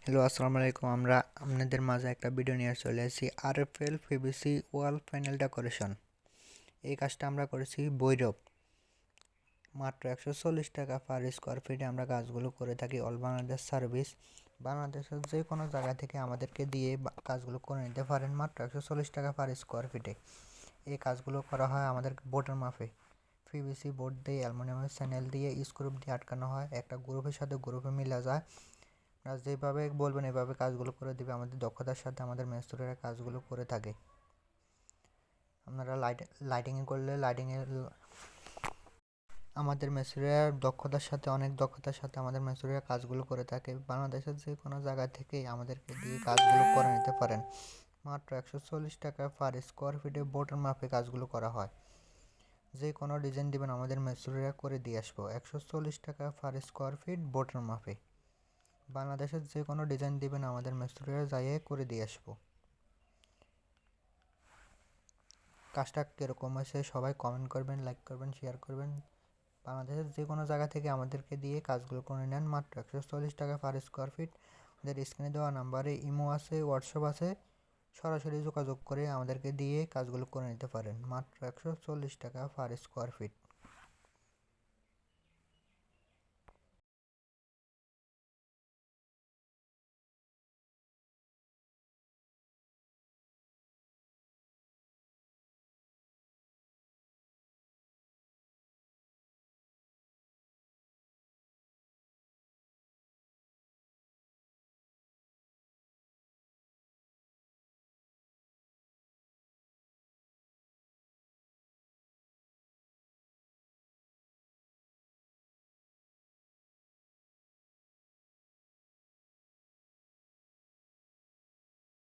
Hello, আসসালামু আলাইকুম। আমরা আপনাদের মাঝে একটা ভিডিও নিয়ে চলে এসেছি আরএফএল পিভিসি ওয়াল প্যানেল ডেকোরেশন। এই কাজটা আমরা করেছি ভৈরব। মাত্র 140 টাকা পার স্কোয়ার ফিটে আমরা কাজগুলো করে থাকি। All Bangladesh service. বাংলাদেশের যে কোনো জায়গা থেকে আমাদেরকে দিয়ে কাজগুলো করে নিতে পারেন মাত্র 140 টাকা পার স্কোয়ার ফিটে। এই কাজগুলো করা হয় আমাদের বোর্ডের মাপে। পিভিসি বোর্ড দিয়ে অ্যালুমিনিয়ামের চ্যানেল দিয়ে স্ক্রু দিয়ে আটকানো হয়। একটা গ্রুপের সাথে গ্রুপে মিলা যায়। যেভাবে বলবেন এভাবে কাজগুলো করে দিবে। আমাদের দক্ষতার সাথে আমাদের মিস্ত্রিরা কাজগুলো করে থাকে। আপনারা লাইটিংয়ে করলে আমাদের মিস্ত্রিরা অনেক দক্ষতার সাথে আমাদের মিস্ত্রিরা কাজগুলো করে থাকে। বাংলাদেশের যে কোনো জায়গা থেকেই আমাদেরকে দিয়ে কাজগুলো করে নিতে পারেন। মাত্র 140 টাকা পার স্কোয়ার ফিটে বোর্ডের মাপে কাজগুলো করা হয়। যে কোনো ডিজাইন দেবেন আমাদের মিস্ত্রিরা করে দিয়ে আসবো। 140 টাকা পার স্কোয়ার ফিট বোর্ডের মাপে। বাংলাদেশের যে কোনো ডিজাইন দিবেন আমাদের মিস্ত্রিরা যাইয়ে করে দিয়ে আসবো। কাজটা কীরকম হয়েছে সবাই কমেন্ট করবেন, লাইক করবেন, শেয়ার করবেন। বাংলাদেশের যে কোনো জায়গা থেকে আমাদেরকে দিয়ে কাজগুলো করে নেন মাত্র 140 টাকা পার স্কোয়ার ফিট। আমাদের স্ক্রিনে দেওয়া নাম্বারে ইমো আছে, হোয়াটসঅ্যাপ আছে। সরাসরি যোগাযোগ করে আমাদেরকে দিয়ে কাজগুলো করে নিতে পারেন মাত্র 140 টাকা পার স্কোয়ার ফিট।